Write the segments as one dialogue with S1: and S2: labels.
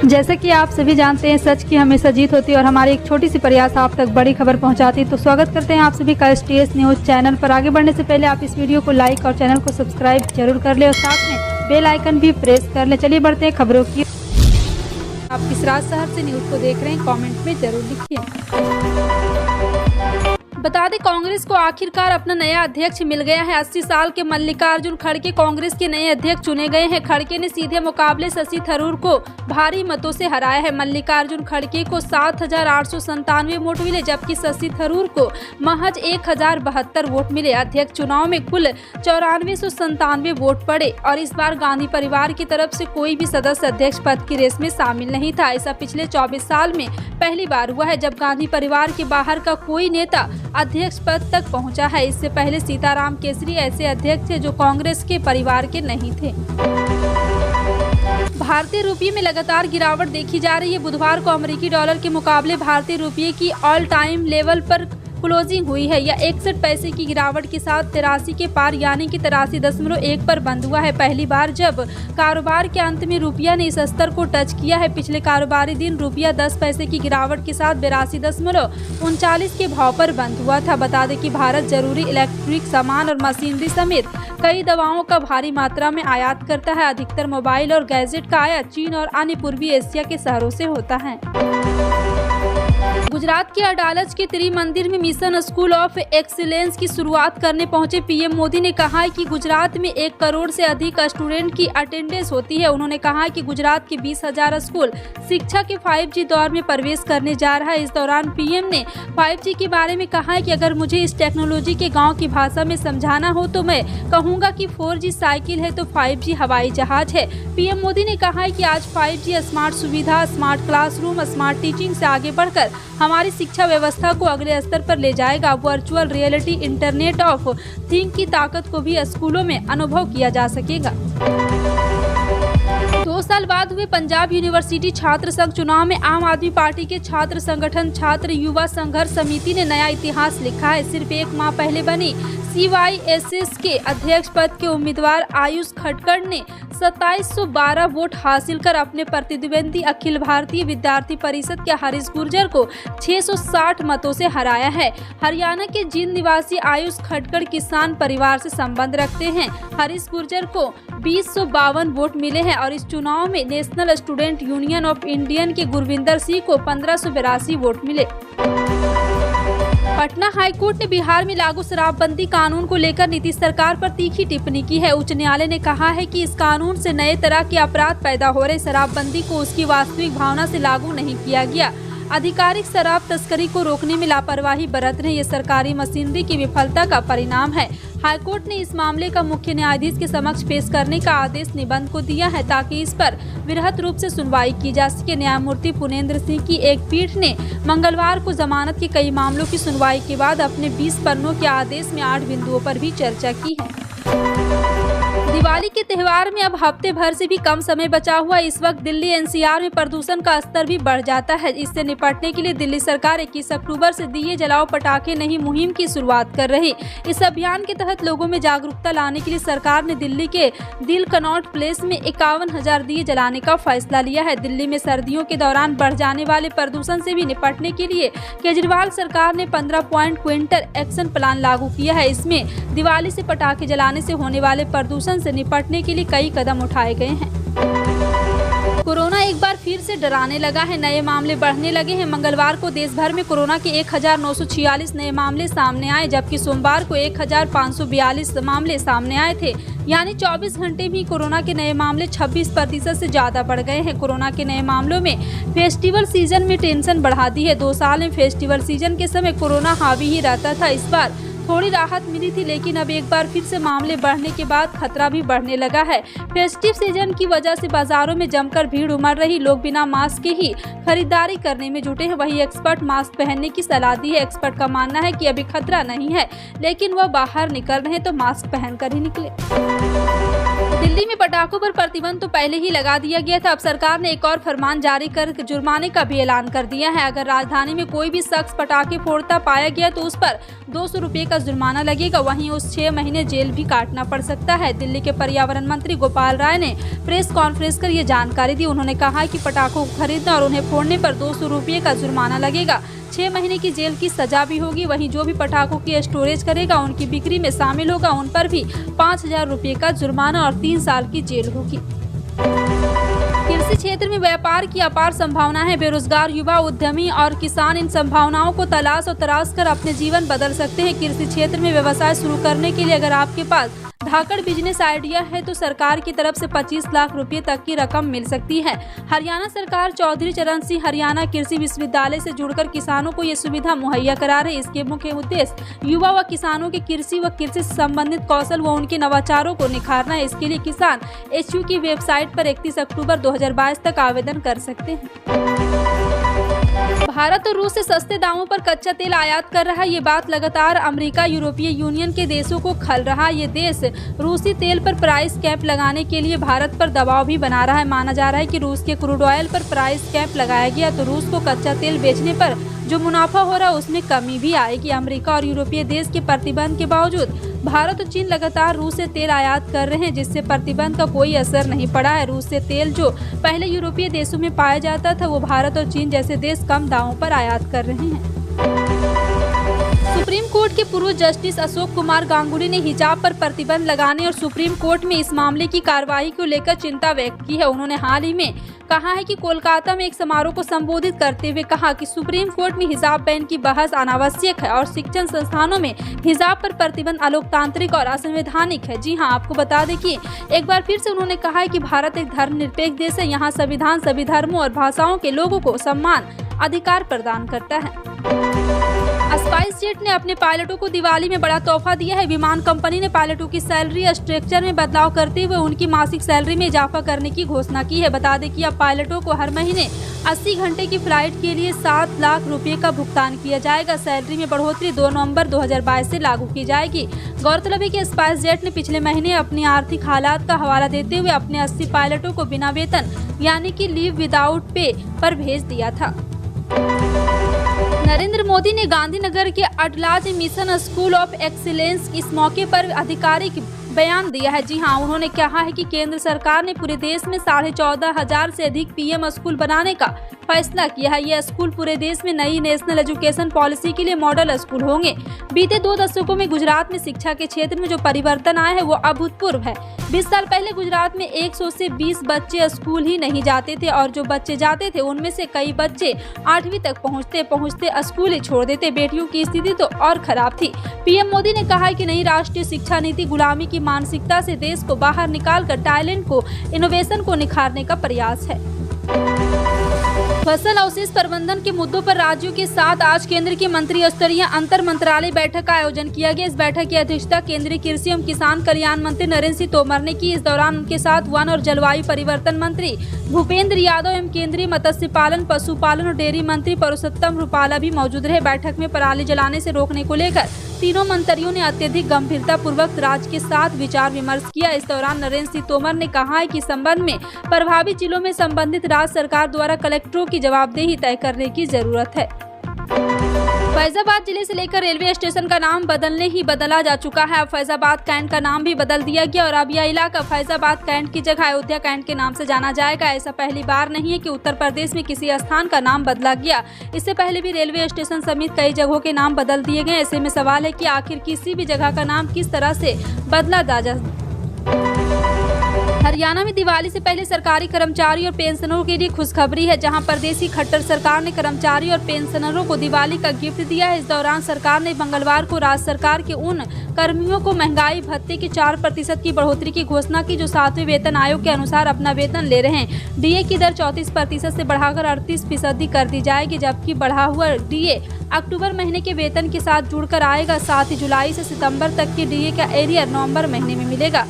S1: जैसा कि आप सभी जानते हैं, सच की हमेशा जीत होती है और हमारी एक छोटी सी प्रयास आप तक बड़ी खबर पहुंचाती है। तो स्वागत करते हैं आप सभी का STS न्यूज़ चैनल पर। आगे बढ़ने से पहले आप इस वीडियो को लाइक और चैनल को सब्सक्राइब जरूर कर ले और साथ में बेल आइकन भी प्रेस कर ले। चलिए बढ़ते हैं खबरों की। आप किस राज शहर से न्यूज़ को देख रहे हैं, कमेंट में जरूर लिखिए। बता दें, कांग्रेस को आखिरकार अपना नया अध्यक्ष मिल गया है। 80 साल के मल्लिकार्जुन खड़गे कांग्रेस के नए अध्यक्ष चुने गए हैं। खड़गे ने सीधे मुकाबले शशि थरूर को भारी मतों से हराया है। मल्लिकार्जुन खड़गे को 7,897 वोट मिले, जबकि शशि थरूर को महज 1,072 वोट मिले। अध्यक्ष चुनाव में कुल 9497 वोट पड़े और इस बार गांधी परिवार की तरफ से कोई भी सदस्य अध्यक्ष पद की रेस में शामिल नहीं था। ऐसा पिछले 24 साल में पहली बार हुआ है जब गांधी परिवार के बाहर का कोई नेता अध्यक्ष पद तक पहुंचा है। इससे पहले सीताराम केसरी ऐसे अध्यक्ष थे जो कांग्रेस के परिवार के नहीं थे। भारतीय रुपये में लगातार गिरावट देखी जा रही है। बुधवार को अमेरिकी डॉलर के मुकाबले भारतीय रुपये की ऑल टाइम लेवल पर क्लोजिंग हुई है। यह 61 पैसे की गिरावट के साथ 83 के पार यानी कि 83.1 पर बंद हुआ है। पहली बार जब कारोबार के अंत में रुपया ने इस स्तर को टच किया है। पिछले कारोबारी दिन रुपया 10 पैसे की गिरावट के साथ 82.39 के भाव पर बंद हुआ था। बता दें कि भारत जरूरी इलेक्ट्रिक सामान और मशीनरी समेत कई दवाओं का भारी मात्रा में आयात करता है। अधिकतर मोबाइल और गैजेट का आयात चीन और अन्य पूर्वी एशिया के शहरों से होता है। गुजरात के अडालज के त्रिमंदिर में मिशन स्कूल ऑफ एक्सीलेंस की शुरुआत करने पहुंचे पीएम मोदी ने कहा है कि गुजरात में 1 करोड़ से अधिक स्टूडेंट की अटेंडेंस होती है। उन्होंने कहा है कि गुजरात के 20,000 स्कूल शिक्षा के 5G दौर में प्रवेश करने जा रहा है। इस दौरान पीएम ने 5G के बारे में कहा है कि अगर मुझे इस टेक्नोलॉजी के गाँव की भाषा में समझाना हो तो मैं कहूँगा कि 4G साइकिल है तो 5G हवाई जहाज है। पीएम मोदी ने कहा है कि आज 5G स्मार्ट सुविधा, स्मार्ट क्लासरूम, स्मार्ट टीचिंग से आगे बढ़कर हमारी शिक्षा व्यवस्था को अगले स्तर पर ले जाएगा। Virtual reality, internet of thing की ताकत को भी स्कूलों में अनुभव किया जा सकेगा। 2 साल बाद हुए पंजाब यूनिवर्सिटी छात्र संघ चुनाव में आम आदमी पार्टी के छात्र संगठन छात्र युवा संघर्ष समिति ने नया इतिहास लिखा है। सिर्फ 1 माह पहले बनी CYSS के अध्यक्ष पद के उम्मीदवार आयुष खटकड़ ने 2712 वोट हासिल कर अपने प्रतिद्वंदी अखिल भारतीय विद्यार्थी परिषद के हरीश गुर्जर को 660 मतों से हराया है। हरियाणा के जींद निवासी आयुष खटकड़ किसान परिवार से संबंध रखते हैं। हरीश गुर्जर को 2052 वोट मिले हैं और इस चुनाव में national student union of Indian के गुरविंदर सिंह को 1582 वोट मिले। पटना हाईकोर्ट ने बिहार में लागू शराबबंदी कानून को लेकर नीतीश सरकार पर तीखी टिप्पणी की है। उच्च न्यायालय ने कहा है कि इस कानून से नए तरह के अपराध पैदा हो रहे। शराबबंदी को उसकी वास्तविक भावना से लागू नहीं किया गया। आधिकारिक शराब तस्करी को रोकने में लापरवाही बरत रहे, ये सरकारी मशीनरी की विफलता का परिणाम है। हाईकोर्ट ने इस मामले का मुख्य न्यायाधीश के समक्ष पेश करने का आदेश निबंध को दिया है ताकि इस पर वृहद रूप से सुनवाई की जा सके। न्यायमूर्ति पुनेंद्र सिंह की एक पीठ ने मंगलवार को जमानत के कई मामलों की सुनवाई के बाद अपने 20 पन्नों के आदेश में 8 बिंदुओं पर भी चर्चा की है। दिवाली के त्यौहार में अब हफ्ते भर से भी कम समय बचा हुआ। इस वक्त दिल्ली NCR में प्रदूषण का स्तर भी बढ़ जाता है। इससे निपटने के लिए दिल्ली सरकार 21 अक्टूबर से दिए जलाओ पटाखे नहीं मुहिम की शुरुआत कर रही। इस अभियान के तहत लोगों में जागरूकता लाने के लिए सरकार ने दिल्ली के दिल कनॉट प्लेस में 51,000 दिए जलाने का फैसला लिया है। दिल्ली में सर्दियों के दौरान बढ़ जाने वाले प्रदूषण से भी निपटने के लिए केजरीवाल सरकार ने 15 पॉइंट क्विंटर एक्शन प्लान लागू किया है। इसमें दिवाली से पटाखे जलाने से होने वाले प्रदूषण से निपटने के लिए कई कदम उठाए गए हैं। कोरोना एक बार फिर से डराने लगा है। नए मामले बढ़ने लगे हैं। मंगलवार को देश भर में कोरोना के 1946 नए मामले सामने आए, जबकि सोमवार को 1542 मामले सामने आए थे। यानी 24 घंटे में कोरोना के नए मामले 26% से ज्यादा बढ़ गए हैं। कोरोना के नए मामलों में फेस्टिवल सीजन में टेंशन बढ़ा दी है। 2 साल में फेस्टिवल सीजन के समय कोरोना हावी ही रहता था। इस बार थोड़ी राहत मिली थी, लेकिन अब एक बार फिर से मामले बढ़ने के बाद खतरा भी बढ़ने लगा है। फेस्टिव सीजन की वजह से बाजारों में जमकर भीड़ उमड़ रही। लोग बिना मास्क के ही खरीदारी करने में जुटे हैं। वहीं एक्सपर्ट मास्क पहनने की सलाह दी है। एक्सपर्ट का मानना है कि अभी खतरा नहीं है, लेकिन वह बाहर निकल रहे हैं तो मास्क पहनकर ही निकले। दिल्ली में पटाखों पर प्रतिबंध तो पहले ही लगा दिया गया था। अब सरकार ने एक और फरमान जारी कर जुर्माने का भी ऐलान कर दिया है। अगर राजधानी में कोई भी शख्स पटाखे फोड़ता पाया गया तो उस पर 200 रुपये का जुर्माना लगेगा, वहीं उस 6 महीने जेल भी काटना पड़ सकता है। दिल्ली के पर्यावरण मंत्री गोपाल राय ने प्रेस कॉन्फ्रेंस कर ये जानकारी दी। उन्होंने कहा कि पटाखों को खरीदने और उन्हें फोड़ने पर 200 रुपये का जुर्माना लगेगा, 6 महीने की जेल की सजा भी होगी। वहीं जो भी पटाखों की स्टोरेज करेगा, उनकी बिक्री में शामिल होगा, उन पर भी 5000 रुपये का जुर्माना और 3 साल की जेल होगी। कृषि क्षेत्र में व्यापार की अपार संभावना है। बेरोजगार युवा, उद्यमी और किसान इन संभावनाओं को तलाश कर अपने जीवन बदल सकते हैं। कृषि क्षेत्र में व्यवसाय शुरू करने के लिए अगर आपके पास धाकड़ बिजनेस आइडिया है तो सरकार की तरफ से 25 लाख रुपए तक की रकम मिल सकती है। हरियाणा सरकार चौधरी चरण सिंह हरियाणा कृषि विश्वविद्यालय से जुड़कर किसानों को ये सुविधा मुहैया करा रहे। इसके मुख्य उद्देश्य युवा व किसानों के कृषि व कृषि से संबंधित कौशल व उनके नवाचारों को निखारना है। इसके लिए किसान HU की वेबसाइट पर 31 अक्टूबर 2022 तक आवेदन कर सकते हैं। भारत और रूस से सस्ते दामों पर कच्चा तेल आयात कर रहा है। ये बात लगातार अमेरिका, यूरोपीय यूनियन के देशों को खल रहा। ये देश रूसी तेल पर प्राइस कैप लगाने के लिए भारत पर दबाव भी बना रहा है। माना जा रहा है कि रूस के क्रूड ऑयल पर प्राइस कैप लगाया गया तो रूस को कच्चा तेल बेचने पर जो मुनाफा हो रहा है उसमें कमी भी आएगी। अमेरिका और यूरोपीय देश के प्रतिबंध के बावजूद भारत और चीन लगातार रूस से तेल आयात कर रहे हैं, जिससे प्रतिबंध का कोई असर नहीं पड़ा है। रूस से तेल जो पहले यूरोपीय देशों में पाया जाता था वो भारत और चीन जैसे देश कम दामों पर आयात कर रहे हैं। सुप्रीम कोर्ट के पूर्व जस्टिस अशोक कुमार गांगुली ने हिजाब पर प्रतिबंध लगाने और सुप्रीम कोर्ट में इस मामले की कार्रवाई को लेकर चिंता व्यक्त की है। उन्होंने हाल ही में कहा है कि कोलकाता में एक समारोह को संबोधित करते हुए कहा कि सुप्रीम कोर्ट में हिजाब बैन की बहस अनावश्यक है और शिक्षण संस्थानों में हिजाब पर प्रतिबंध अलोकतांत्रिक और असंवैधानिक है। जी हां, आपको बता दें कि एक बार फिर से उन्होंने कहा है कि भारत एक धर्मनिरपेक्ष देश है। यहाँ संविधान सभी धर्मों और भाषाओं के लोगों को सम्मान अधिकार प्रदान करता है। स्पाइस जेट ने अपने पायलटों को दिवाली में बड़ा तोहफा दिया है। विमान कंपनी ने पायलटों की सैलरी स्ट्रक्चर में बदलाव करते हुए उनकी मासिक सैलरी में इजाफा करने की घोषणा की है। बता दें कि अब पायलटों को हर महीने 80 घंटे की फ्लाइट के लिए 7 लाख रुपए का भुगतान किया जाएगा। सैलरी में बढ़ोतरी 2 नवंबर 2022 से लागू की जाएगी। गौरतलब है कि स्पाइस जेट ने पिछले महीने अपनी आर्थिक हालात का हवाला देते हुए अपने 80 पायलटों को बिना वेतन यानी कि लीव विदाउट पे पर भेज दिया था। नरेंद्र मोदी ने गांधीनगर के अडलाज मिशन स्कूल ऑफ एक्सीलेंस इस मौके पर आधिकारिक बयान दिया है। जी हां, उन्होंने कहा है कि केंद्र सरकार ने पूरे देश में 14,500 से अधिक PM स्कूल बनाने का फैसला किया है। ये स्कूल पूरे देश में नई नेशनल एजुकेशन पॉलिसी के लिए मॉडल स्कूल होंगे। बीते 2 दशकों में गुजरात में शिक्षा के क्षेत्र में जो परिवर्तन आया है वो अभूतपूर्व है। 20 साल पहले गुजरात में 100 से 20 बच्चे स्कूल ही नहीं जाते थे और जो बच्चे जाते थे उनमें से कई बच्चे 8वीं तक पहुंचते स्कूल ही छोड़ देते। बेटियों की स्थिति तो और खराब थी। PM मोदी ने कहा है कि नई राष्ट्रीय शिक्षा नीति गुलामी की मानसिकता से देश को बाहर निकालकर टैलेंट को, इनोवेशन को निखारने का प्रयास है। फसल अवशेष प्रबंधन के मुद्दों पर राज्यों के साथ आज केंद्र की मंत्री स्तरीय अंतर मंत्रालय बैठक का आयोजन किया गया। इस बैठक की अध्यक्षता केंद्रीय कृषि एवं किसान कल्याण मंत्री नरेंद्र सिंह तोमर ने की। इस दौरान उनके साथ वन और जलवायु परिवर्तन मंत्री भूपेंद्र यादव एवं केंद्रीय मत्स्य पालन, पशुपालन और डेयरी मंत्री पुरुषोत्तम रूपाला भी मौजूद रहे। बैठक में पराली जलाने से रोकने को लेकर तीनों मंत्रियों ने अत्यधिक गंभीरता पूर्वक राज्य के साथ विचार विमर्श किया। इस दौरान नरेंद्र सिंह तोमर ने कहा है कि संबंध में प्रभावित जिलों में संबंधित राज्य सरकार द्वारा कलेक्टरों की जवाबदेही तय करने की जरूरत है। फैजाबाद जिले से लेकर रेलवे स्टेशन का नाम बदला जा चुका है। अब फैजाबाद कैंट का नाम भी बदल दिया गया और अब यह इलाका फैजाबाद कैंट की जगह अयोध्या कैंट के नाम से जाना जाएगा। ऐसा पहली बार नहीं है कि उत्तर प्रदेश में किसी स्थान का नाम बदला गया। इससे पहले भी रेलवे स्टेशन समेत कई जगहों के नाम बदल दिए गए। ऐसे में सवाल है कि आखिर किसी भी जगह का नाम किस तरह से बदला जा। हरियाणा में दिवाली से पहले सरकारी कर्मचारी और पेंशनरों के लिए खुशखबरी है, जहां प्रदेशी खट्टर सरकार ने कर्मचारी और पेंशनरों को दिवाली का गिफ्ट दिया है। इस दौरान सरकार ने मंगलवार को राज्य सरकार के उन कर्मियों को महंगाई भत्ते के 4% की बढ़ोतरी की घोषणा की जो 7वें वेतन आयोग के अनुसार अपना वेतन ले रहे हैं। DA की दर 34% से बढ़ाकर 38% कर दी जाएगी, जबकि बढ़ा हुआ DA अक्टूबर महीने के वेतन के साथ जुड़कर आएगा। साथ ही जुलाई से सितंबर तक के DA का एरियर नवंबर महीने में मिलेगा।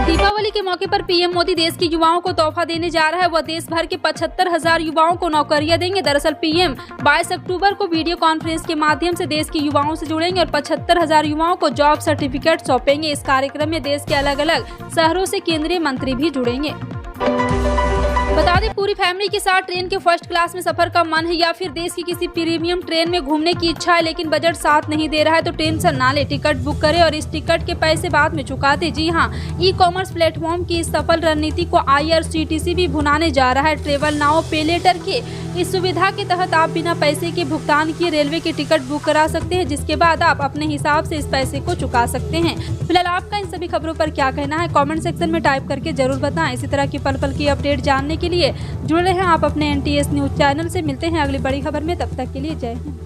S1: दीपावली के मौके पर पीएम मोदी देश के युवाओं को तोहफा देने जा रहा है। वह देश भर के 75,000 युवाओं को नौकरियां देंगे। दरअसल पीएम 22 अक्टूबर को वीडियो कॉन्फ्रेंस के माध्यम से देश के युवाओं से जुड़ेंगे और 75,000 युवाओं को जॉब सर्टिफिकेट सौंपेंगे। इस कार्यक्रम में देश के अलग अलग शहरों से केंद्रीय मंत्री भी जुड़ेंगे। बता दें, पूरी फैमिली के साथ ट्रेन के फर्स्ट क्लास में सफर का मन है या फिर देश की किसी प्रीमियम ट्रेन में घूमने की इच्छा है लेकिन बजट साथ नहीं दे रहा है तो टेंशन ना ले, टिकट बुक करें और इस टिकट के पैसे बाद में चुका दें। जी हां, ई कॉमर्स प्लेटफॉर्म की इस सफल रणनीति को IRCTC भी भुनाने जा रहा है। ट्रेवल नाउ पे लेटर के इस सुविधा के तहत आप बिना पैसे के भुगतान किए रेलवे के टिकट बुक करा सकते हैं, जिसके बाद आप अपने हिसाब से इस पैसे को चुका सकते हैं। फिलहाल आपका इन सभी खबरों पर क्या कहना है, कमेंट सेक्शन में टाइप करके जरूर बताएं। इसी तरह की पल पल की अपडेट जानने के लिए जुड़े हैं आप अपने NTS न्यूज चैनल से। मिलते हैं अगली बड़ी खबर में, तब तक के लिए जय हिंद।